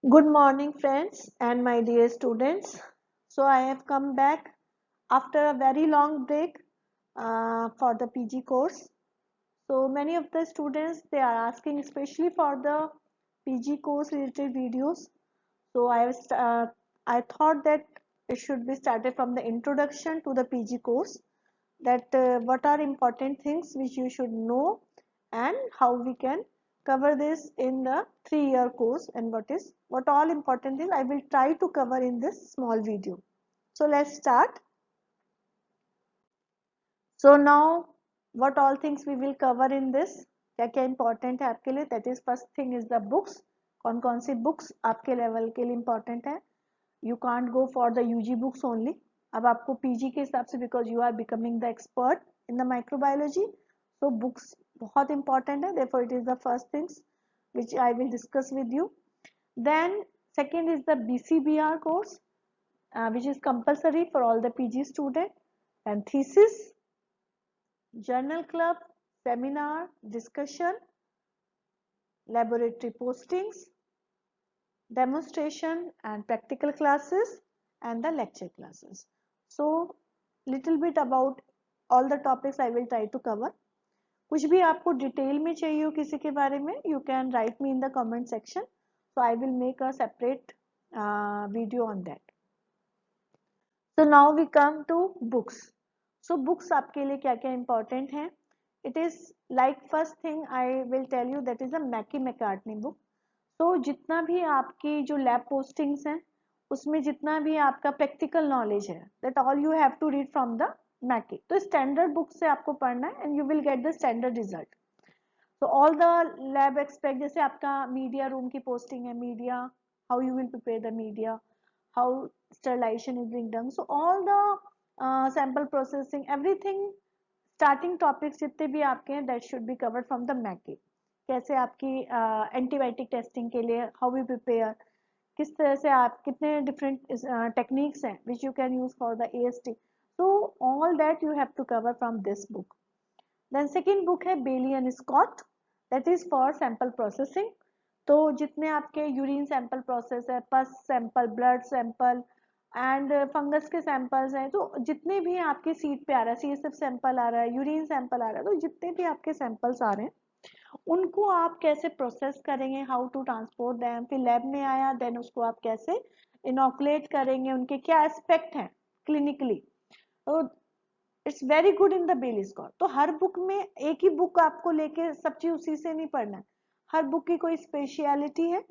Good morning, friends and my dear students. So, I have come back after a very long break for the PG course. So, many of the students they are asking especially for the PG course related videos. So, I thought that it should be started from the introduction to the PG course. That what are important things which you should know and how we can cover this in the 3-year course, and what all important things I will try to cover in this small video. So let's start. So now what all things we will cover in this, क्या क्या important है आपके लिए, that is first thing is the books. कौन कौन सी books आपके level के लिए important है. You can't go for the UG books only. अब आपको PG के हिसाब से, because you are becoming the expert in the microbiology, so books बहुत important है, therefore it is the first things which I will discuss with you. Then second is the BCBR course, which is compulsory for all the PG student, and thesis, journal club, seminar, discussion, laboratory postings, demonstration and practical classes, and the lecture classes. So little bit about all the topics I will try to cover. कुछ भी आपको detail में चाहिए हो किसी के बारे में, you can write me in the comment section, so I will make a separate video on that. So now we come to books. So books आपके लिए क्या क्या important है. It is like first thing I will tell you, that is a Mackey-McCartney book. तो जितना भी आपकी जो लैब पोस्टिंग्स हैं उसमें जितना भी आपका प्रैक्टिकल नॉलेज है, that all you have to read from the Mackie. तो स्टैंडर्ड बुक से आपको पढ़ना है and you will get the standard result. तो ऑल द लैब एक्सपेक्ट, जैसे आपका मीडिया रूम की पोस्टिंग है, media, how you will prepare the media, how sterilization is being done, so all the sample processing, everything, starting topics जितने भी आपके हैं that should be covered from the मैकी. कैसे आपकी एंटीबायोटिक टेस्टिंग के लिए हाउ वी प्रिपेयर, किस तरह से आप, कितने डिफरेंट टेक्निक्स हैं which you can use for the AST. so all that you have to cover from this book. Then second book है Bailey and Scott, that is for sample processing. तो जितने आपके यूरिन सैंपल प्रोसेस है, पस sample, blood sample and fungus के samples हैं, तो जितने भी आपके सीट पे आ रहा है, CSF सैंपल आ रहा है, यूरिन सैंपल आ रहा है, तो जितने भी आपके सैंपल्स आ रहे हैं उनको आप कैसे प्रोसेस करेंगे, हाउ टू ट्रांसपोर्ट दैम, फिर लैब में आया देन उसको आप कैसे इनोकुलेट करेंगे, उनके क्या एस्पेक्ट हैं क्लिनिकली. तो it's very good in the Bailey Scott. तो हर बुक में एक ही बुक आपको लेके सब चीज उसी से नहीं पढ़ना है, हर बुक की कोई स्पेशलिटी है,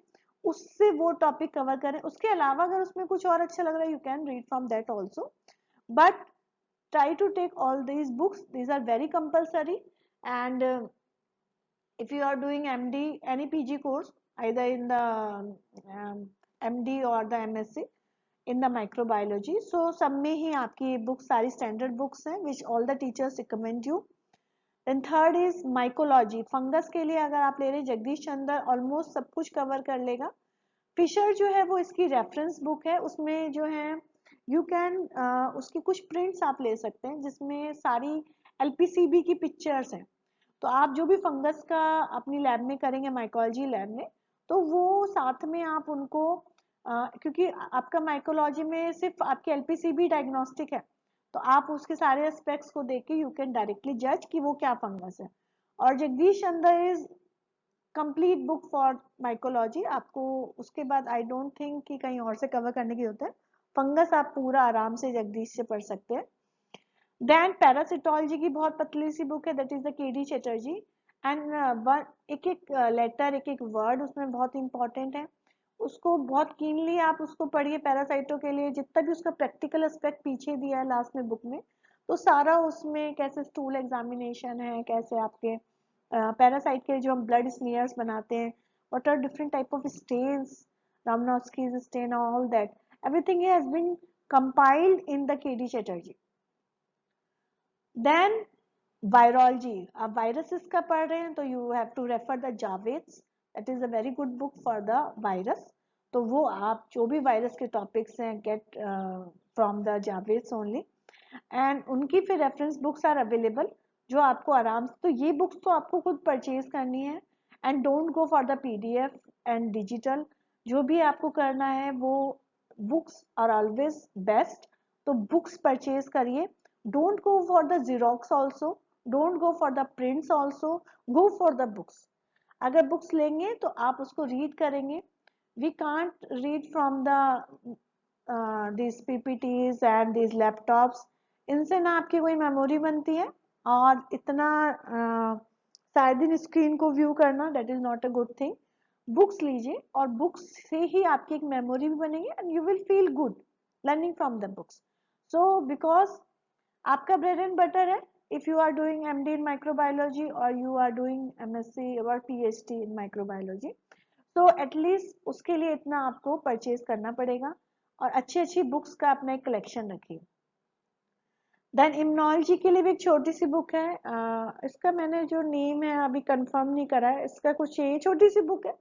उससे वो टॉपिक कवर करें. उसके अलावा अगर उसमें कुछ और अच्छा लग रहा है, you can read from that also, but try to take all these books. These are very compulsory, and if you are doing MD, any PG course, either in the MD or the MSc in the microbiology, so सब में ही आपकी book सारी standard books हैं which all the teachers recommend you. Then third is mycology. Fungus के लिए अगर आप ले रहे हैं, जगदीश चंद्र ऑलमोस्ट सब कुछ कवर कर लेगा. फिशर जो है वो इसकी रेफरेंस बुक है, उसमें जो है यू कैन उसकी कुछ प्रिंट्स आप ले सकते हैं जिसमें सारी LPCB की पिक्चर्स हैं. तो आप जो भी फंगस का अपनी लैब में करेंगे, माइकोलॉजी लैब में, तो वो साथ में आप उनको क्योंकि आपका माइकोलॉजी में सिर्फ आपकी LPCB डायग्नोस्टिक है, तो आप उसके सारे एस्पेक्ट्स को देख के यू कैन डायरेक्टली जज कि वो क्या फंगस है. और Jagdish Chandra is complete book for mycology. आपको उसके बाद आई डोंट थिंक कि कहीं और से कवर करने की होता है. फंगस आप पूरा आराम से जगदीश से पढ़ सकते हैं. देन पैरासिटोलॉजी की बहुत पतली सी बुक है, that is the KD Chatterjee, and एक एक लेटर, एक एक वर्ड उसमें बहुत इंपॉर्टेंट है, उसको बहुत कीनली आप उसको पढ़िए. पैरासाइटो के लिए जितना भी उसका प्रैक्टिकल एस्पेक्ट पीछे दिया है लास्ट में बुक में, तो सारा उसमें कैसे स्टूल एग्जामिनेशन है, कैसे आपके पैरासाइट के जो हम ब्लड स्मीयर्स बनाते हैं, what are different type of stains, Romanowsky's stain, all that everything has been compiled in the KD Chatterjee. Then virology, आप वायरसेस का पढ़ रहे हैं तो you have to refer the Jawetz, that is a very good book for the virus. तो वो आप जो भी वायरस के टॉपिक्स हैं get from the Jawetz only, and उनकी फिर रेफरेंस बुक्स आर अवेलेबल जो आपको आराम से, तो ये बुक्स तो आपको खुद परचेज करनी है, and don't go for the PDF and digital. जो भी आपको करना है वो बुक्स आर ऑलवेज बेस्ट, तो बुक्स परचेज करिए। Don't go for the xerox also, don't go for the prints also, go for the books. अगर बुक्स लेंगे तो आप उसको रीड करेंगे। We can't read from the these PPTs and these laptops, इनसे ना आपकी कोई मेमोरी बनती है, और इतना सारे दिन स्क्रीन को व्यू करना that is not a good thing. Books लीजिए और बुक्स से ही आपकी एक मेमोरी भी बनेगी and you will feel good learning from the books. So because आपका ब्रेड एंड बटर है, if you are doing MD in microbiology और यू आर डूइंग MSc और PhD इन माइक्रोबायोलॉजी, तो एटलीस्ट उसके लिए इतना आपको परचेज करना पड़ेगा, और अच्छी अच्छी बुक्स का अपना एक कलेक्शन रखिए। देन इम्यूनोलॉजी के लिए भी एक छोटी सी बुक है, इसका मैंने जो नेम है अभी कंफर्म नहीं करा है, इसका कुछ ये छोटी सी बुक है,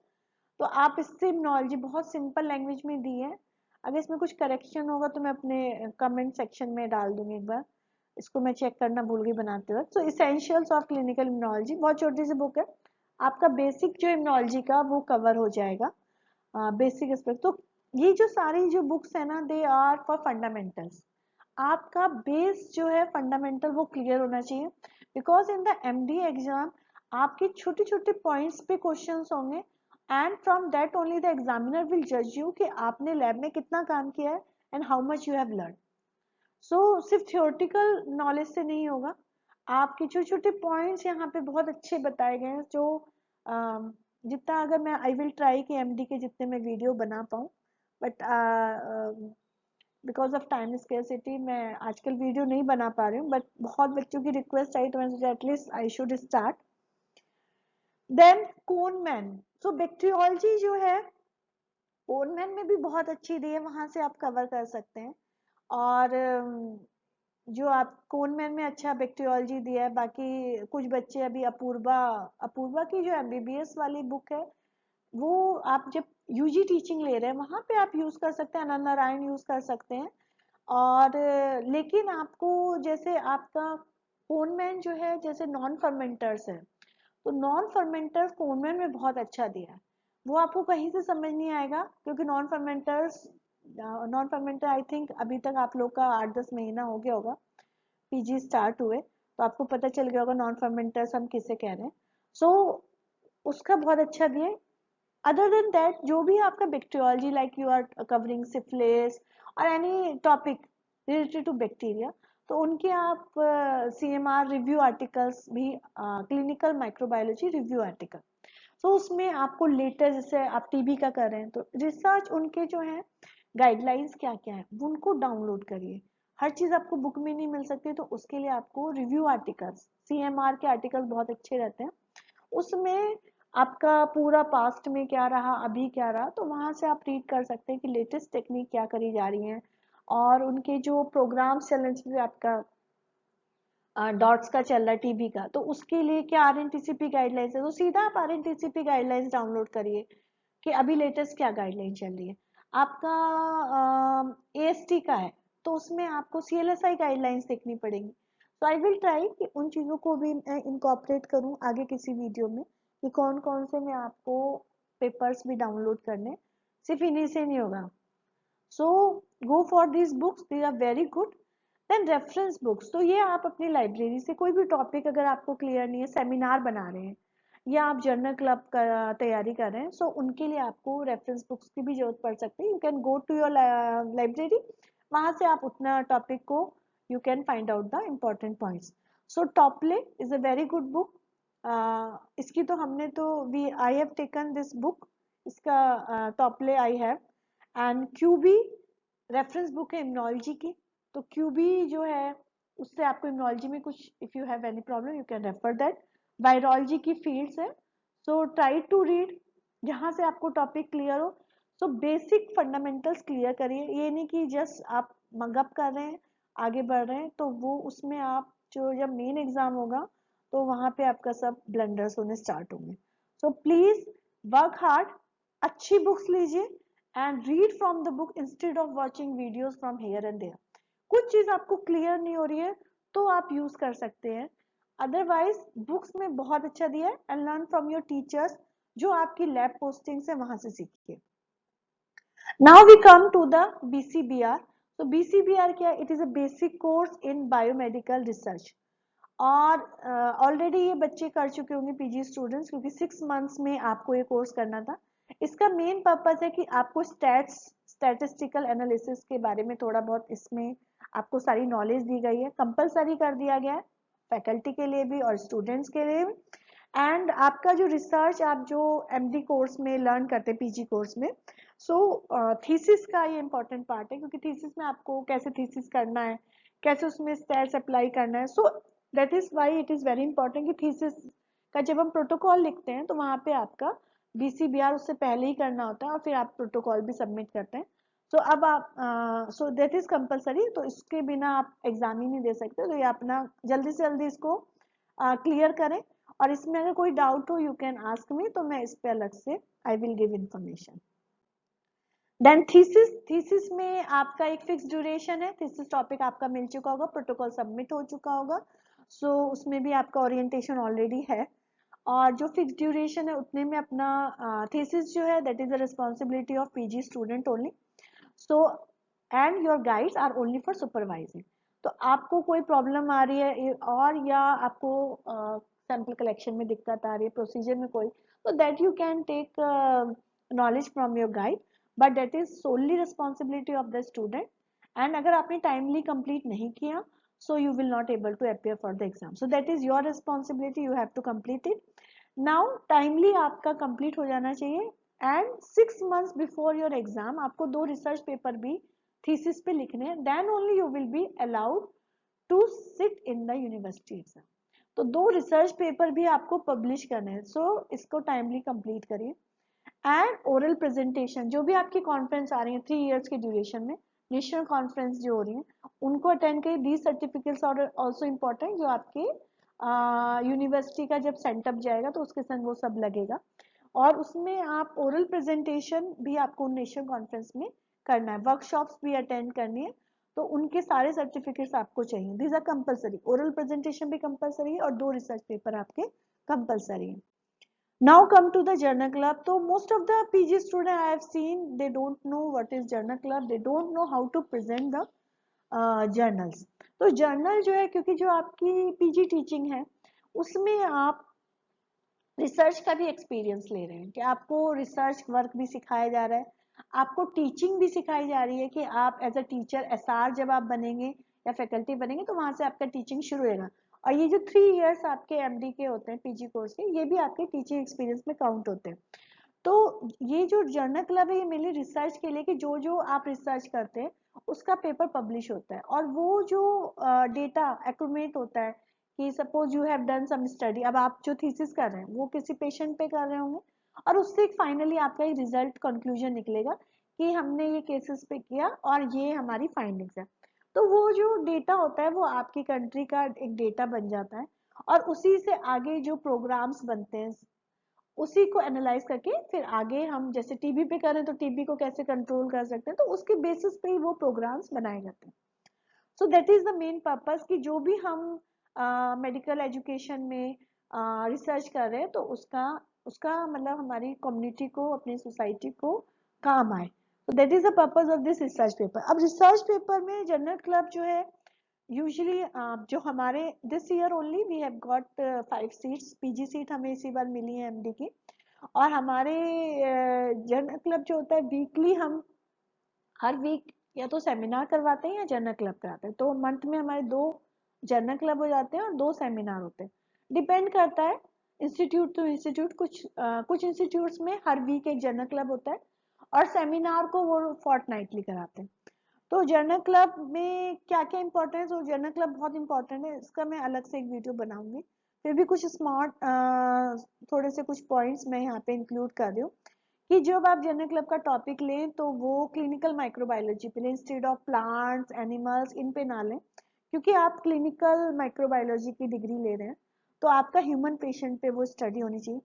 तो आप इससे इम्यूनोलॉजी बहुत सिंपल लैंग्वेज में दी है। अगर इसमें कुछ करेक्शन होगा तो मैं अपने कमेंट सेक्शन में डाल दूंगी एक बार, इसको मैं चेक करना भूल गई बनाते वक्त। सो इसेंशियल्स ऑफ क्लिनिकल इम्यूनोलॉजी बहुत छोटी सी बुक है, आपका बेसिक जो इम्यूनोलॉजी का वो कवर हो जाएगा, बेसिक एस्पेक्ट। तो ये जो सारी जो बुक्स है ना, दे आर फॉर फंडामेंटल्स। आपका बेस जो है फंडामेंटल वो क्लियर होना चाहिए, because in the MD exam आपके छोटे छोटे पॉइंट्स पे क्वेश्चंस होंगे, and from that only the examiner will जज यू कि आपने लैब में कितना काम किया है and how much you have learn. So सिर्फ थियोरटिकल नॉलेज से नहीं होगा, आपके छोटे छोटे पॉइंट्स यहाँ पे बहुत अच्छे बताए गए हैं, जो जितना अगर मैं आई विल ट्राई कि MD के जितने मैं वीडियो बना पाऊँ, but because of time scarcity मैं आजकल वीडियो नहीं बना पा रही हूँ, बट बहुत बच्चों की रिक्वेस्ट आई तो मैंने सोचा at least I should start. Then Koneman, so bacteriology जो है कोनमैन में भी बहुत अच्छी दी है, वहां से आप कवर कर सकते हैं। और जो आप कोनमैन में अच्छा बैक्टीरियोलॉजी दिया है, बाकी कुछ बच्चे अभी अपूर्वा अपूर्वा की जो MBBS वाली बुक है वो आप जब UG टीचिंग ले रहे हैं वहां पे आप यूज कर सकते हैं, अनंत नारायण यूज कर सकते हैं। और लेकिन आपको जैसे आपका कोनमैन जो है जैसे नॉन फर्मेंटर्स है, तो नॉन फर्मेंटर्स कोनमैन में बहुत अच्छा दिया है, वो आपको कहीं से समझ नहीं आएगा, क्योंकि नॉन फर्मेंटर आई थिंक अभी तक आप लोग का 8-10 महीना हो गया होगा PG स्टार्ट हुए, तो आपको पता चल गया होगा नॉन फर्मेंटर्स हम किसे कह रहे हैं। सो उसका बहुत अच्छा दिया है। अदर देन दैट जो भी आपका bacteriology like you are covering syphilis और any topic related to bacteria, तो उनके आप CMR रिव्यू आर्टिकल्स भी, क्लिनिकल माइक्रोबायोलॉजी रिव्यू आर्टिकल, तो उसमें आपको लेटेस्ट जैसे आप TB का कर रहे हैं तो रिसर्च उनके जो है गाइडलाइंस क्या क्या है उनको डाउनलोड करिए। हर चीज आपको बुक में नहीं मिल सकती, तो उसके लिए आपको रिव्यू आर्टिकल्स, CMR के आर्टिकल्स बहुत अच्छे रहते हैं, उसमें आपका पूरा पास्ट में क्या रहा अभी क्या रहा, तो वहां से आप रीड कर सकते हैं कि लेटेस्ट टेक्निक क्या करी जा रही है, और उनके जो प्रोग्राम चल रहे हैं आपका डॉट्स का चल रहा है TB का, तो उसके लिए क्या RNTCP गाइडलाइंस है, तो सीधा आप RNTCP गाइडलाइंस डाउनलोड करिए कि अभी लेटेस्ट क्या गाइडलाइन चल रही है। आपका AST का है तो उसमें आपको CLSI गाइडलाइंस देखनी पड़ेगी, तो आई विल ट्राई कि उन चीज़ों को भी इनकॉर्पोरेट करूँ आगे किसी वीडियो में, कि कौन कौन से मैं आपको पेपर्स भी डाउनलोड करने, सिर्फ इन्हीं से नहीं होगा। So go for this books, they are very good. Then reference books, तो ये आप अपनी लाइब्रेरी से कोई भी टॉपिक अगर आपको क्लियर नहीं है, सेमिनार बना रहे हैं या आप जर्नल क्लब का तैयारी कर रहे हैं, सो उनके लिए आपको रेफरेंस बुक्स की भी जरूरत पड़ सकती है। You can go to your library, वहां से आप उतना टॉपिक को you can find out the important points. So Topley is a very good book, इसकी तो हमने तो we I have taken this book, इसका Topley I have. And QB reference book है इम्यूनोलॉजी की, तो QB जो है उससे आपको इम्यूनोलॉजी में कुछ if you have any problem you can refer that. Virology की फील्ड्स है, सो ट्राई टू रीड जहाँ से आपको टॉपिक क्लियर हो। सो बेसिक फंडामेंटल्स क्लियर करिए, ये नहीं कि जस्ट आप मगअप कर रहे हैं आगे बढ़ रहे हैं, तो वो उसमें आप जो जब मेन एग्जाम होगा तो वहां पे आपका सब ब्लंडर्स होने स्टार्ट होंगे। सो प्लीज वर्क हार्ड, अच्छी बुक्स लीजिए and read from the book instead of watching videos from here and there. कुछ चीज आपको क्लियर नहीं हो रही है तो आप यूज कर सकते हैं, अदरवाइज बुक्स में बहुत अच्छा दिया है, and learn from your teachers, जो आपकी लैब पोस्टिंग से वहां से सीखिए। Now we come to the BCBR. So BCBR क्या? It is a basic course in biomedical research. और ऑलरेडी ये बच्चे कर चुके होंगे पीजी स्टूडेंट्स, क्योंकि 6 मंथ्स में आपको ये कोर्स करना था। इसका मेन पर्पस है कि आपको स्टैटिस्टिकल एनालिसिस के बारे में थोड़ा बहुत इसमें आपको सारी नॉलेज दी गई है, कंपलसरी कर दिया गया है फैकल्टी के लिए भी और स्टूडेंट्स के लिए भी। एंड आपका जो रिसर्च आप जो एमडी कोर्स में लर्न करते हैं पीजी कोर्स में, सो थीसिस का ये इंपॉर्टेंट पार्ट है, क्योंकि थीसिस में आपको कैसे थीसिस करना है, कैसे उसमें स्टैट्स अप्लाई करना है। So that is why it is very important कि थीसिस का जब हम प्रोटोकॉल लिखते हैं तो वहां पे आपका बीसीबीआर उससे पहले ही करना होता है और फिर आप प्रोटोकॉल भी सबमिट करते हैं। सो अब आप सो दैट इज कंपलसरी, तो इसके बिना आप एग्जाम ही नहीं दे सकते। तो ये अपना जल्दी से जल्दी इसको क्लियर करें, और इसमें अगर कोई डाउट हो यू कैन आस्क मी, तो मैं इस पे अलग से I will give information. Then thesis में आपका एक फिक्स ड्यूरेशन है, थीसिस टॉपिक आपका मिल चुका होगा, प्रोटोकॉल सबमिट हो चुका होगा। सो उसमें भी आपका ओरिएंटेशन ऑलरेडी है, और जो फिक्स ड्यूरेशन है उतने में अपना थीसिस जो है that is the responsibility of PG student only. So and your guides are only for supervising. तो आपको कोई प्रॉब्लम आ रही है और या आपको सैंपल कलेक्शन में दिक्कत आ रही है, प्रोसीजर में कोई, तो that you can take knowledge from your guide, but that is solely responsibility of the student. And अगर आपने टाइमली कंप्लीट नहीं किया, so you will not able to appear for the exam, so that is your responsibility, you have to complete it now timely, आपका complete हो जाना चाहिए। And 6 months before your exam आपको 2 research paper भी thesis पे लिखने हैं, then only you will be allowed to sit in the university exam. तो 2 रिसर्च पेपर भी आपको पब्लिश करने हैं, सो इसको टाइमली कंप्लीट करिए। एंड ओरल प्रेजेंटेशन, जो भी आपकी कॉन्फ्रेंस आ रही है 3 इयर्स के ड्यूरेशन में, नेशनल कॉन्फ्रेंस जो हो रही है उनको अटेंड करिए। These certificates are also important, जो आपके यूनिवर्सिटी का जब सेंटअप जाएगा तो उसके संग वो सब लगेगा, और उसमें आप ओरल प्रेजेंटेशन भी आपको नेशनल कॉन्फ्रेंस में करना है, वर्कशॉप्स भी अटेंड करनी है, तो उनके सारे सर्टिफिकेट्स आपको चाहिए। These are compulsory, oral presentation भी कंपलसरी है और 2 रिसर्च पेपर आपके कंपलसरी है। Now come to the journal club. So most of the PG student I have seen, they don't know what is journal club, they don't know how to present the journals. तो journal जो है, क्योंकि जो आपकी PG teaching है उसमें आप research का भी एक्सपीरियंस ले रहे हैं, कि आपको रिसर्च वर्क भी सिखाया जा रहा है, आपको टीचिंग भी सिखाई जा रही है कि आप एज अ टीचर एसआर जब आप बनेंगे या फैकल्टी बनेंगे तो वहां से आपका टीचिंग शुरू होगा। और ये जो 3 इयर्स आपके एमडी के होते हैं पीजी कोर्स के, ये भी आपके टीचिंग एक्सपीरियंस में काउंट होते हैं। तो ये जो जर्नल क्लब है ये मेनली रिसर्च के लिए, कि जो जो आप रिसर्च करते हैं उसका पेपर पब्लिश होता है, और वो जो डेटा एक्यूमुलेट होता है, कि suppose you have done some study, अब आप जो थीसिस कर रहे हैं वो किसी पेशेंट पे कर रहे होंगे, और उससे फाइनली आपका एक रिजल्ट कंक्लूजन निकलेगा कि हमने ये केसेस पे किया और ये हमारी फाइंडिंग्स है। तो वो जो डेटा होता है वो आपकी कंट्री का एक डेटा बन जाता है, और उसी से आगे जो प्रोग्राम्स बनते हैं उसी को एनालाइज करके फिर आगे हम जैसे टीबी पे करें तो टीबी को कैसे कंट्रोल कर सकते हैं, तो उसके बेसिस पे ही वो प्रोग्राम्स बनाए जाते हैं। So that is the main purpose, कि जो भी हम मेडिकल एजुकेशन में रिसर्च कर रहे हैं तो उसका उसका मतलब हमारी कम्युनिटी को, अपनी सोसाइटी को काम आए। तो that is the purpose of this research paper. अब रिसर्च पेपर में जर्नल क्लब जो है यूजुअली जो हमारे this year only we have got 5 seats, PG seat हमें इसी बार मिली है एमडी की। और हमारे जर्नल क्लब जो होता है वीकली, हम हर वीक या तो सेमिनार करवाते हैं या जर्नल क्लब कराते हैं, तो मंथ में हमारे 2 जर्नल क्लब हो जाते हैं और 2 सेमिनार होते हैं, डिपेंड करता है इंस्टीट्यूट टू इंस्टीट्यूट। कुछ इंस्टीट्यूट्स में हर वीक एक जर्नल क्लब होता है और सेमिनार को वो फोर्टनाइटली कराते हैं। तो जर्नल क्लब में क्या क्या इंपॉर्टेंस, और जर्नल क्लब बहुत इंपॉर्टेंट है, इसका मैं अलग से एक वीडियो बनाऊंगी। फिर भी कुछ स्मार्ट थोड़े से कुछ पॉइंट्स मैं यहाँ पे इंक्लूड कर रही हूँ, कि जब आप जर्नल क्लब का टॉपिक लें तो वो क्लिनिकल माइक्रोबायोलॉजी पे लें, instead of plants animals in पे ना लें, क्योंकि आप क्लिनिकल माइक्रोबायोलॉजी की डिग्री ले रहे हैं तो आपका ह्यूमन पेशेंट पे वो स्टडी होनी चाहिए।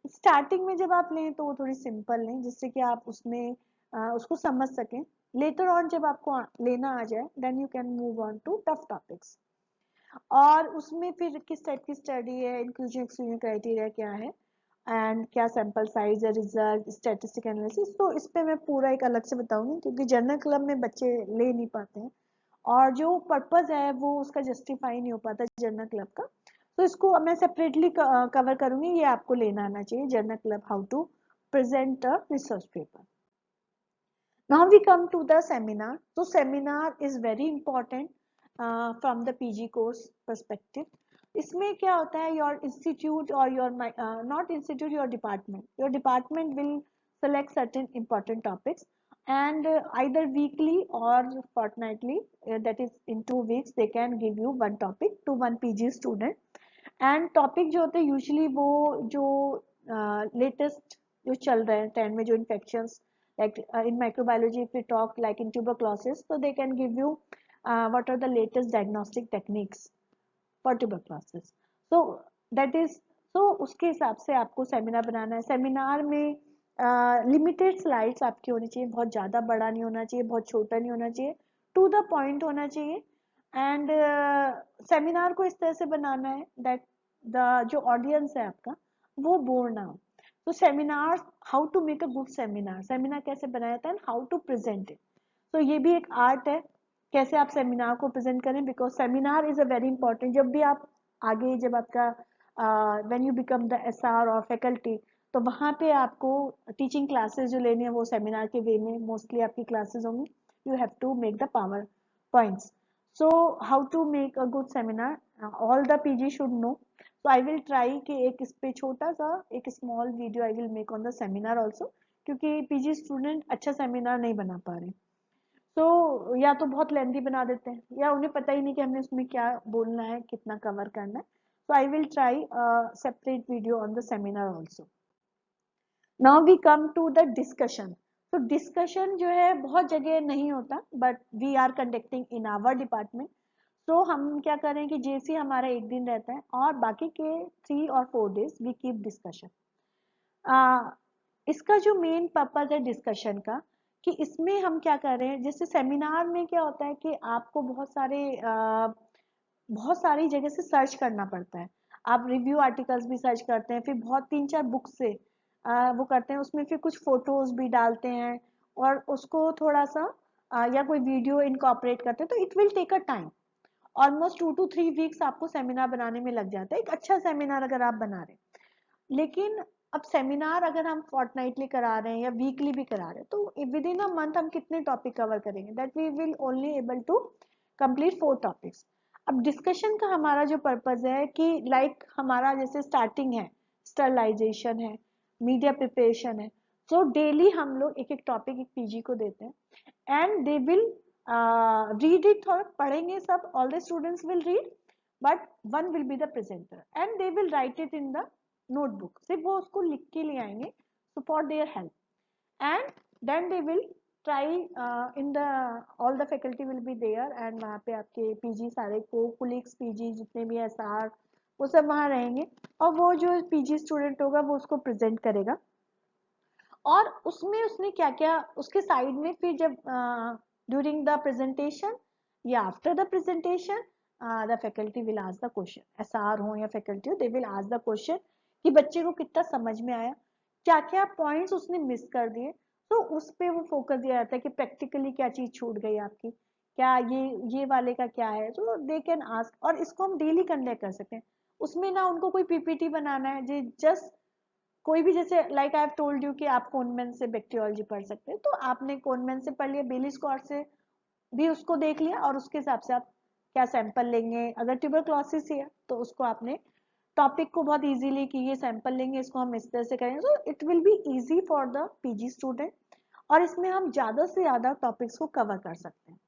स्टार्टिंग में जब आप लें तो वो थोड़ी सिंपल लें, जिससे कि आप उसमें उसको समझ सकें। लेटर ऑन जब आपको लेना आ जाए then you can move on to tough topics, और उसमें फिर किस टाइप की स्टडी है, इंक्लूजन एक्सक्लूजन क्राइटेरिया क्या है, एंड क्या सैंपल साइज है, रिजल्ट, स्टैटिस्टिक एनालिसिस, तो इस पे मैं पूरा एक अलग से बताऊंगी क्योंकि जनरल क्लब में बच्चे ले नहीं पाते हैं और जो पर्पस है वो उसका जस्टिफाई नहीं हो पाता जनरल क्लब का। तो इसको मैं सेपरेटली कवर करूंगी, ये आपको लेना आना चाहिए journal club, how to present a research paper. Now we come to the seminar. So seminar is very important from the PG course perspective. इसमें क्या होता है, your institute or your not institute, your department will select certain important topics and either weekly or fortnightly, that is in 2 weeks they can give you one topic to one PG student. And topic जो होते हैं usually वो जो latest जो चल रहे हैं trend में, जो infections like in microbiology if we talk like in tuberculosis, तो they can give you what are the latest diagnostic techniques for tuberculosis. So that is, so उसके हिसाब से आपको सेमिनार बनाना है। सेमिनार में लिमिटेड स्लाइड्स आपकी होनी चाहिए, बहुत ज़्यादा बड़ा नहीं होना चाहिए, बहुत छोटा नहीं होना चाहिए, टू द पॉइंट होना चाहिए। एंड सेमिनार को इस तरह से बनाना है दैट द जो ऑडियंस है आपका वो बोर ना हो। तो seminar, how to make a good seminar, seminar कैसे बनाया जाता है, हाउ टू प्रेजेंट इट, तो ये भी एक आर्ट है कैसे आप सेमिनार को प्रेजेंट करें, because seminar is a very important. जब भी आप आगे, जब आपका when you become the SR और फैकल्टी, तो वहाँ पे आपको टीचिंग क्लासेस जो लेनी है वो सेमिनार के वे में मोस्टली आपकी क्लासेस होंगी। You have to make the PowerPoints. So how to make a good seminar, all the PG should know. So I will try कि एक इस पे छोटा सा एक small video I will make on the seminar also, क्योंकि PG student अच्छा seminar नहीं बना पा रहे। तो या तो बहुत लेंथी बना देते हैं या उन्हें पता ही नहीं कि हमने उसमें क्या बोलना है, कितना कवर करना है। So I will try a separate video on the seminar also. Now we come to the discussion. तो डिस्कशन जो है बहुत जगह नहीं होता, but we are conducting in our department. तो हम क्या करें कि जैसे हमारा एक दिन रहता है और बाकी के 3 और 4 डेज वी कीप डिस्कशन। इसका जो मेन पर्पज है डिस्कशन का, कि इसमें हम क्या कर रहे हैं, जैसे सेमिनार में क्या होता है कि आपको बहुत सारी जगह से सर्च करना पड़ता है। आप रिव्यू आर्टिकल्स भी सर्च करते हैं, फिर बहुत 3-4 बुक से वो करते हैं, उसमें फिर कुछ फोटोज भी डालते हैं और उसको थोड़ा सा या कोई वीडियो इनकॉर्पोरेट करते हैं, तो it will take a time. Almost 2 to 3 weeks आपको सेमिनार बनाने में लग जाता है, एक अच्छा सेमिनार अगर आप बना रहे हैं। लेकिन अब सेमिनार अगर हम फोर्टनाइटली करा रहे हैं या वीकली भी करा रहे हैं, तो विद इन अ मंथ हम कितने टॉपिक कवर करेंगे, that we will only able to complete 4 topics. अब डिस्कशन का हमारा जो पर्पज है कि लाइक हमारा जैसे स्टार्टिंग है, स्टरलाइजेशन है, मीडिया प्रिपरेशन है, तो डेली हम लोग एक एक टॉपिक एक पीजी को देते हैं and they will read it, थोड़ा पढ़ेंगे सब, all the students will read, but one will be the presenter and they will write it in the notebook, सिर्फ वो उसको लिख के ले आएंगे, so for their help, and then they will try in the all the faculty will be there, and वहाँ पे आपके पीजी सारे को कुलीग्स पीजी जितने भी एसआर वो सब वहाँ रहेंगे और वो जो पीजी स्टूडेंट होगा वो उसको प्रेजेंट करेगा। और उसमें उसने क्या क्या उसके साइड में फिर जब ड्यूरिंग द प्रेजेंटेशन या after the presentation the faculty will ask the question, SR हो या फैकल्टी हो, they will ask the question कि बच्चे को कितना समझ में आया, क्या क्या पॉइंट्स उसने मिस कर दिए, तो उस पे वो फोकस दिया जाता है कि प्रैक्टिकली क्या चीज छूट गई आपकी, क्या ये वाले का क्या है, तो दे कैन आस्क। और इसको हम डेली कंडक्ट कर सकते हैं, उसमें ना उनको कोई पीपीटी बनाना है, जस्ट कोई भी, जैसे like I have told you कि आप कोनमैन से बैक्टीरियोलॉजी पढ़ सकते हैं, तो आपने कोनमैन से पढ़ लिया, बेली स्कॉट से भी उसको देख लिया और उसके हिसाब से आप क्या सैंपल लेंगे, अगर ट्यूबरक्लोसिस है तो उसको आपने टॉपिक को बहुत इजीली कि ये सैंपल लेंगे, इसको हम इस तरह से करेंगे, तो it will be easy for the PG student और इसमें हम ज्यादा से ज्यादा टॉपिक्स को कवर कर सकते हैं।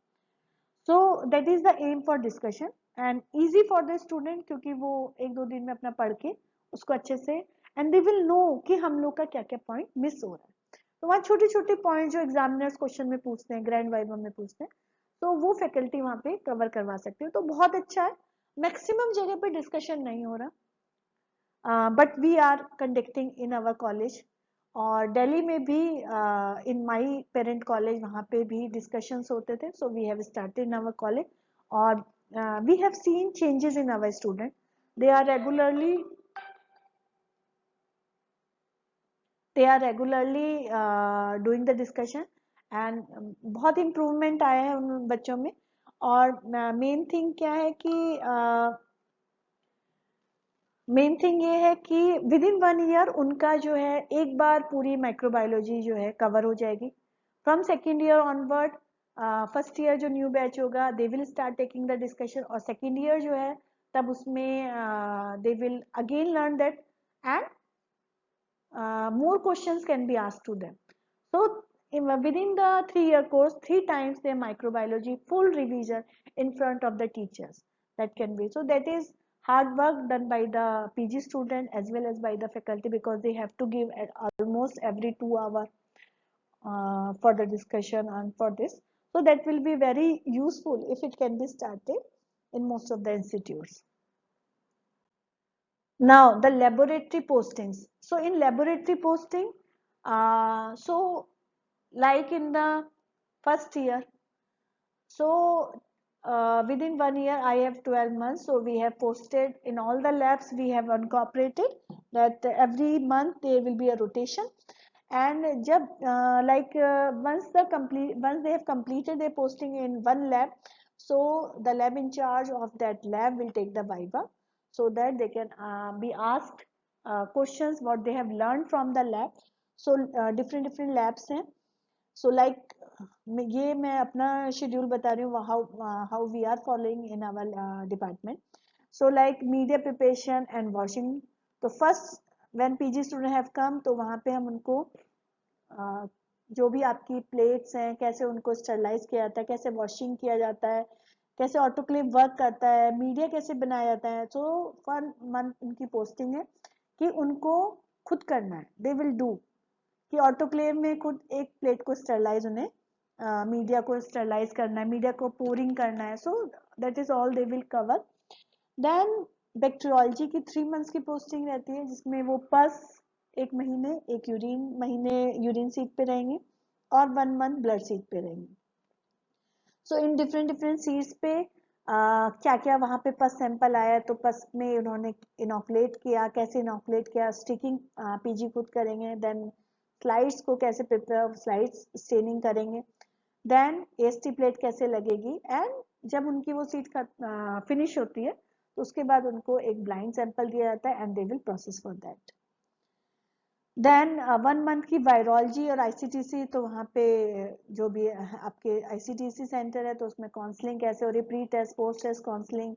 So that is the aim for discussion and easy for the student, क्योंकि वो 1-2 दिन में अपना पढ़ के उसको अच्छे से, एंड दे विल नो कि हम लोग का क्या क्या पॉइंट मिस हो रहा है। तो वहाँ छोटे छोटे पॉइंट जो एग्जामिनर्स क्वेश्चन में पूछते हैं, ग्रैंड वाइवा में पूछते हैं, तो वो फैकल्टी वहाँ पे कवर करवा सकते हो, तो बहुत अच्छा है। मैक्सिमम जगह पे डिस्कशन नहीं हो रहा, but we are conducting in our college, और दिल्ली में भी इन माय पेरेंट कॉलेज वहाँ पे भी डिस्कशंस होते थे, so we have started in our college और we have seen changes in our student, they are regularly they are regularly doing the discussion and बहुत improvement आया है उन बच्चों में। और मेन थिंग क्या है कि मेन थिंग ये है कि विद इन 1 ईयर उनका जो है एक बार पूरी माइक्रोबायोलॉजी जो है कवर हो जाएगी। From second year onward first year जो न्यू बैच होगा they will start taking the discussion, और सेकेंड ईयर जो है तब उसमें they will again learn that and more questions can be asked to them. So within the 3 year course, 3 times their microbiology full revision in front of the teachers. That can be. So that is hard work done by the PG student as well as by the faculty, because they have to give almost every 2 hours for the discussion and for this. So that will be very useful if it can be started in most of the institutes. Now the laboratory postings. So in laboratory posting, so like in the first year, so within 1 year I have 12 months, so we have posted in all the labs. We have incorporated that every month there will be a rotation, and jab once they have completed their posting in one lab, so the lab in charge of that lab will take the viva, so that they can be asked questions what they have learned from the lab. So different labs हैं. So like ये मैं अपना schedule बता रही हूँ how we are following in our department. So like media preparation and washing. तो first when PG student have come, तो वहाँ पे हम उनको जो भी आपकी प्लेट्स हैं कैसे उनको स्टरलाइज किया जाता है, कैसे वॉशिंग किया जाता है, कैसे ऑटोक्लेव वर्क करता है, मीडिया कैसे बनाया जाता है। सो फॉर मंथ उनकी पोस्टिंग है कि उनको खुद करना है, दे विल डू कि ऑटोक्लेव में खुद एक प्लेट को स्टरलाइज उन्हें मीडिया को स्टरलाइज करना है, मीडिया को पोरिंग करना है। So that is all they will cover. Then bacteriology की 3 मंथ्स की पोस्टिंग रहती है, जिसमें वो पस एक महीने, एक महीने यूरिन सीट पे रहेंगे और 1 मंथ ब्लड सीट पे रहेंगे। सो इन डिफरेंट सीट्स पे क्या क्या वहाँ पे पस सैंपल आया, तो पस में उन्होंने इनोकुलेट किया, कैसे इनोकुलेट किया, स्टिकिंग पीजी खुद करेंगे। देन स्लाइड्स को कैसे प्रिपेयर, स्लाइड्स स्टेनिंग करेंगे। देन एएसटी प्लेट कैसे लगेगी, एंड जब उनकी वो सीट का फिनिश होती है तो उसके बाद उनको एक ब्लाइंड सैंपल दिया जाता है and they will process for that. Then 1 month की वायरोलॉजी और आईसीटीसी, तो वहाँ पे जो भी आपके आईसीटीसी सेंटर है तो उसमें काउंसलिंग कैसे हो रही है, pre test post test counselling,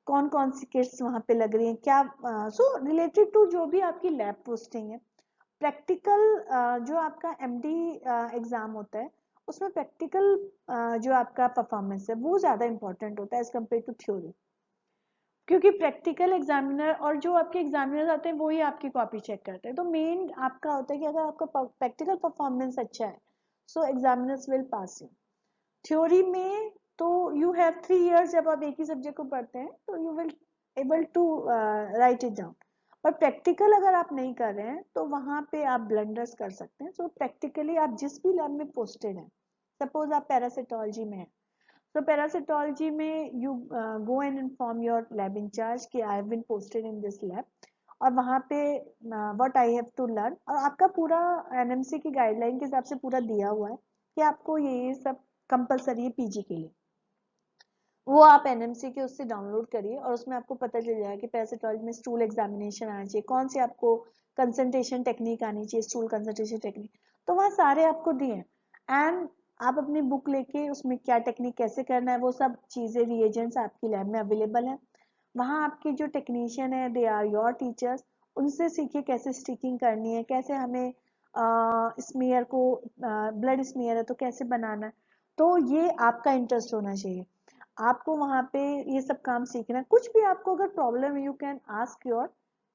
कौन कौन सी किट्स वहाँ पे लग रही हैं, क्या सो रिलेटेड टू जो भी आपकी लैब पोस्टिंग है। प्रैक्टिकल जो आपका एमडी एग्जाम होता है उसमें प्रैक्टिकल जो आपका परफॉर्मेंस है वो ज़्यादा इंपॉर्टेंट होता है एज कम्पेयर टू थ्योरी, क्योंकि प्रैक्टिकल एग्जामिनर और जो आपके एग्जामिनर आते हैं वो ही आपकी कॉपी चेक करते हैं। तो मेन आपका होता है कि अगर आपका प्रैक्टिकल परफॉर्मेंस अच्छा है so examiners will pass you. Theory में तो यू हैव 3 इयर्स, जब आप एक ही सब्जेक्ट को पढ़ते हैं तो you will able to write it down. पर प्रैक्टिकल अगर आप नहीं कर रहे हैं तो वहाँ पे आप ब्लंडर्स कर सकते हैं। सो प्रैक्टिकली आप जिस भी लैब में पोस्टेड हैं, सपोज आप पैरासिटोलॉजी में हैं, so parasitology में you go and inform your lab in charge कि I have been posted in this lab, और वहाँ पे what I have to learn, और आपका पूरा एनएमसी की गाइडलाइन के हिसाब से पूरा दिया हुआ है कि आपको ये सब कंपलसरी है पीजी के लिए। वो आप एनएमसी के उससे डाउनलोड करिए और उसमें आपको पता चल जाएगा कि पैरासिटोलॉजी में स्टूल एग्जामिनेशन आना चाहिए, कौन सी आपको कंसंट्रेशन टेक्निक आनी चाहिए, स्टूल कंसंट्रेशन टेक्निक, तो वहाँ सारे आपको दिए हैं। एंड आप अपनी बुक लेके उसमें क्या टेक्निक कैसे करना है वो सब चीज़ें रिएजेंट्स आपकी लैब में अवेलेबल है। वहाँ आपके जो टेक्नीशियन है दे आर योर टीचर्स, उनसे सीखिए कैसे स्टिकिंग करनी है, कैसे हमें स्मीयर को ब्लड स्मीयर है तो कैसे बनाना है। तो ये आपका इंटरेस्ट होना चाहिए, आपको वहाँ पे ये सब काम सीखना है। कुछ भी आपको अगर प्रॉब्लम है you can ask your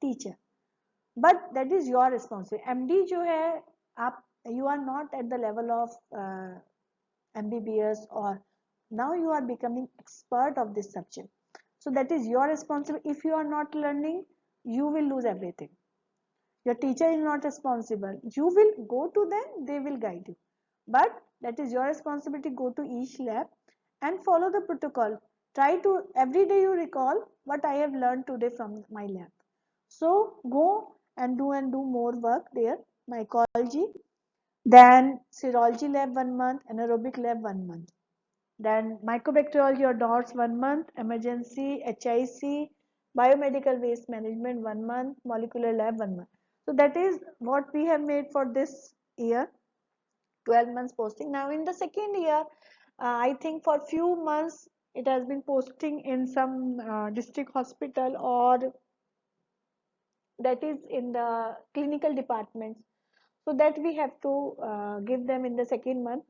teacher, but that is your responsibility. MD जो है आप you are not at the level of MBBS, or now you are becoming expert of this subject, so that is your responsibility. If you are not learning you will lose everything. Your teacher is not responsible, you will go to them, they will guide you, but that is your responsibility. Go to each lab and follow the protocol. Try to every day you recall what I have learned today from my lab, so go and do more work there mycology, then serology lab 1 month, anaerobic lab 1 month, then mycobacteriology or DOTS 1 month, emergency HIC, biomedical waste management 1 month, molecular lab 1 month. So that is what we have made for this year, 12 months posting. Now in the second year, I think for few months it has been posting in some district hospital, or that is in the clinical departments, so that we have to give them in the second month.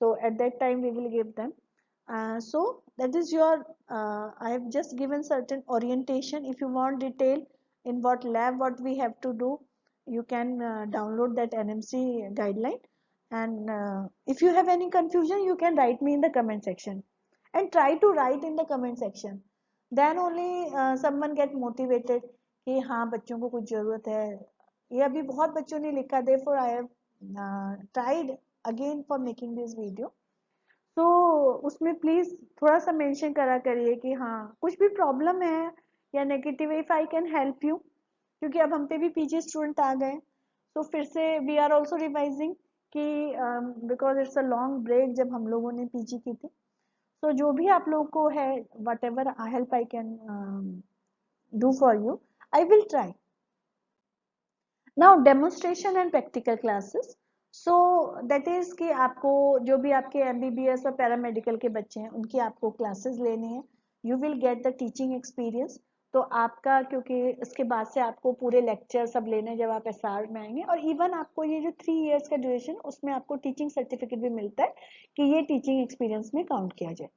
So at that time we will give them. So that is your I have just given certain orientation. If you want detail in what lab what we have to do, you can download that NMC guideline. And if you have any confusion, you can write me in the comment section, and try to write in the comment section. Then only someone get motivated कि हाँ बच्चों को कुछ जरूरत है. ये अभी बहुत बच्चों ने लिखा. Therefore I have tried again for making this video. तो उसमें प्लीज थोड़ा सा मेंशन करा करिए कि हाँ कुछ भी प्रॉब्लम है या negative, if I can help you, क्योंकि अब हम पे भी पीजी स्टूडेंट आ गए. तो फिर से वी आर ऑल्सो रिवाइजिंग कि because it's a long break जब हम लोगों ने पीजी की थी. तो जो भी आप लोग को है, what ever help I can do for you, I will try. Now demonstration and practical classes. So that is कि आपको जो भी आपके एमबीबीएस और पैरामेडिकल के बच्चे हैं उनकी आपको क्लासेस लेने हैं. You will get the teaching experience. तो आपका, क्योंकि इसके बाद से आपको पूरे लेक्चर सब लेने हैं जब आप एसआर में आएंगे, और इवन आपको ये जो 3 इयर्स का ड्यूरेशन, उसमें आपको टीचिंग सर्टिफिकेट भी मिलता है कि ये टीचिंग एक्सपीरियंस में काउंट किया जाए.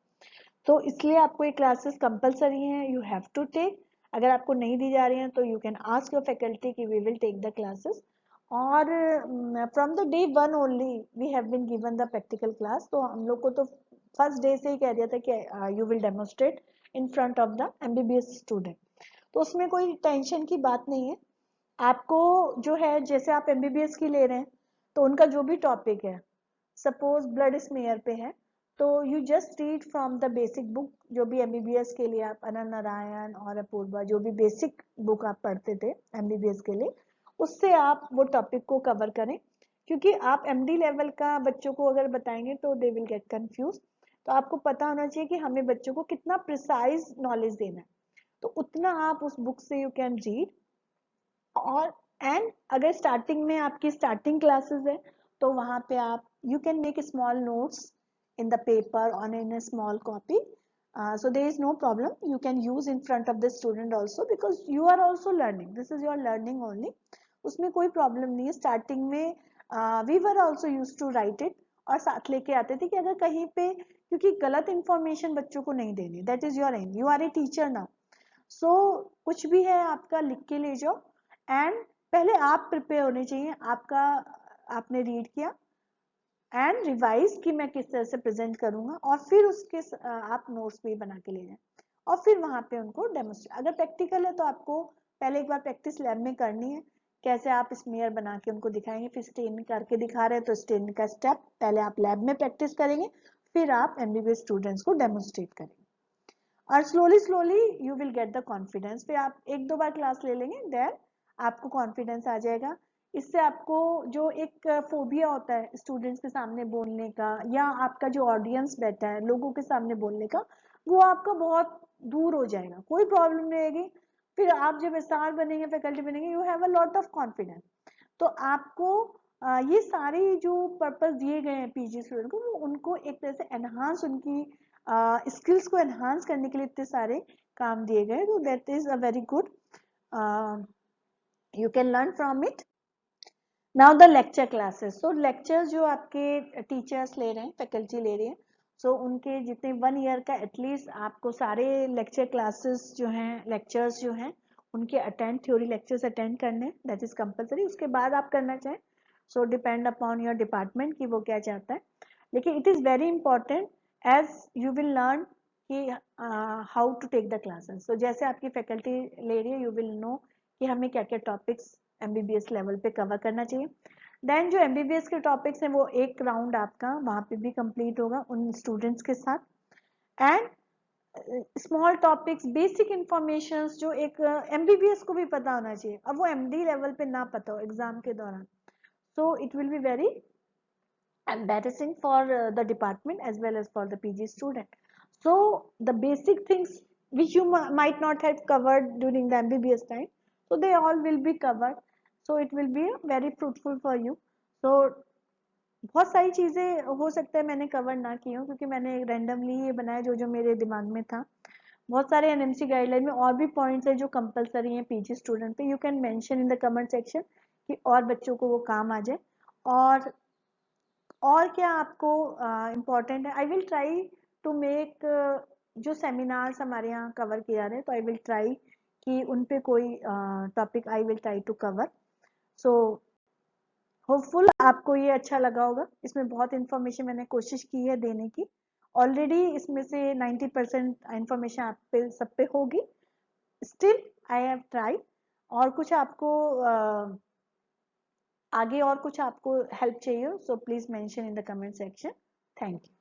तो इसलिए आपको ये क्लासेस कंपलसरी हैं, यू हैव टू टेक. अगर आपको नहीं दी जा रही हैं तो you can ask your faculty कि we will take the classes. और from the day 1 only we have been given the practical class. तो हम लोग को तो फर्स्ट डे से ही कह दिया था कि you will demonstrate in front of the MBBS student. तो उसमें कोई टेंशन की बात नहीं है. आपको जो है, जैसे आप एमबीबीएस की ले रहे हैं तो उनका जो भी टॉपिक है, सपोज ब्लड स्मेयर पे है, तो you just read from the basic book. जो भी एमबीबीएस के लिए आप अनंत नारायण और अपूर्वा, जो भी बेसिक बुक आप पढ़ते थे एमबीबीएस के लिए, उससे आप वो टॉपिक को कवर करें. क्योंकि आप एमडी लेवल का बच्चों को अगर बताएंगे तो दे विल गेट कंफ्यूज. तो आपको पता होना चाहिए कि हमें बच्चों को कितना प्रिसाइज नॉलेज देना है. तो उतना आप उस बुक से यू कैन रीड. और एंड अगर स्टार्टिंग में आपकी स्टार्टिंग क्लासेस है तो वहां पे आप you can make small notes in the paper or in a small copy. So there is no problem. You can use in front of the student also, because you are also learning. This is your learning only. उसमें कोई problem नहीं है. Starting में we were also use to write it, और साथ लेके आते थे कि अगर कहीं पे, क्योंकि गलत इंफॉर्मेशन बच्चों को नहीं देनी. That is your aim. You are a teacher now. So कुछ भी है आपका लिख के ले जाओ, एंड पहले आप प्रिपेयर होने चाहिए. आपका आपने रीड किया एंड रिवाइज कि मैं किस तरह से प्रेजेंट करूंगा, और फिर उसके आप नोट्स भी बना के ले जाएं, और फिर वहां पे उनको डेमोन्स्ट्रेट. अगर प्रैक्टिकल है तो आपको पहले एक बार प्रैक्टिस लैब में करनी है. कैसे आप स्मेयर बना के उनको दिखाएंगे, फिर स्टेन करके दिखा रहे हैं तो स्टेन का स्टेप पहले आप लैब में प्रैक्टिस करेंगे, फिर आप एमबीबीएस स्टूडेंट्स को डेमोन्स्ट्रेट करेंगे. और slowly slowly you will get the confidence. फिर आप 1-2 बार क्लास ले लेंगे, देन आपको कॉन्फिडेंस आ जाएगा. इससे आपको जो एक फोबिया होता है स्टूडेंट्स के सामने बोलने का, या आपका जो ऑडियंस बैठा है लोगों के सामने बोलने का, वो आपका बहुत दूर हो जाएगा. कोई प्रॉब्लम नहीं रहेगी. फिर आप जब एसआर बनेंगे, फैकल्टी बनेंगे, you have a lot of confidence. तो आपको ये सारे जो पर्पस दिए गए हैं पीजी स्टूडेंट को, वो उनको एक तरह से एनहांस, उनकी स्किल्स को एनहांस करने के लिए इतने सारे काम दिए गए. तो that is a very good, you can learn from it. Now the lecture classes. So lecture जो आपके टीचर्स ले रहे हैं, फैकल्टी ले रही है, सो उनके जितने 1 ईयर का एटलीस्ट आपको सारे लेक्चर क्लासेस जो हैं, लेक्चर्स जो हैं, उनके अटेंड, थ्योरी लेक्चर्स अटेंड करने, दैट इज कंपलसरी. उसके बाद आप करना चाहें so depend upon your department कि वो क्या चाहता है. लेकिन it is very important as you will learn कि how to take the classes. So जैसे आपकी फैकल्टी ले रही है, यू विल नो कि हमें क्या क्या टॉपिक्स एमबीबीएस लेवल पे कवर करना चाहिए. देन जो एमबीबीएस के टॉपिक्स हैं वो एक राउंड आपका वहां पे भी कंप्लीट होगा उन स्टूडेंट्स के साथ. And small topics, basic information जो एक एमबीबीएस को भी पता होना चाहिए. अब वो एमडी लेवल पे ना पता हो एग्जाम के दौरान, so it will be very embarrassing for the department as well as for the PG student. So the basic things which you might not have covered during the MBBS time, so they all will be covered. So it will be very fruitful for you. So बहुत सारी चीज़ें हो सकता है मैंने cover ना की हूँ क्योंकि मैंने रैंडमली ये बनाया जो जो मेरे दिमाग में था. बहुत सारे एनएमसी गाइडलाइन में और भी पॉइंट्स है जो कंपलसरी हैं पीजी स्टूडेंट पे. You can mention in the comment section कि और बच्चों को वो काम आ जाए. और क्या आपको इम्पोर्टेंट है. I will try to make जो सेमिनार्स हमारे यहाँ कवर किए जा रहे हैं तो आई विल ट्राई कि उन पे कोई topic I will try to cover. So hopeful आपको ये अच्छा लगा होगा. इसमें बहुत इन्फॉर्मेशन मैंने कोशिश की है देने की. ऑलरेडी इसमें से 90% इन्फॉर्मेशन आप पे सब पे होगी. Still I have try. और कुछ आपको आगे और कुछ आपको हेल्प चाहिए so please mention in the comment section. Thank you.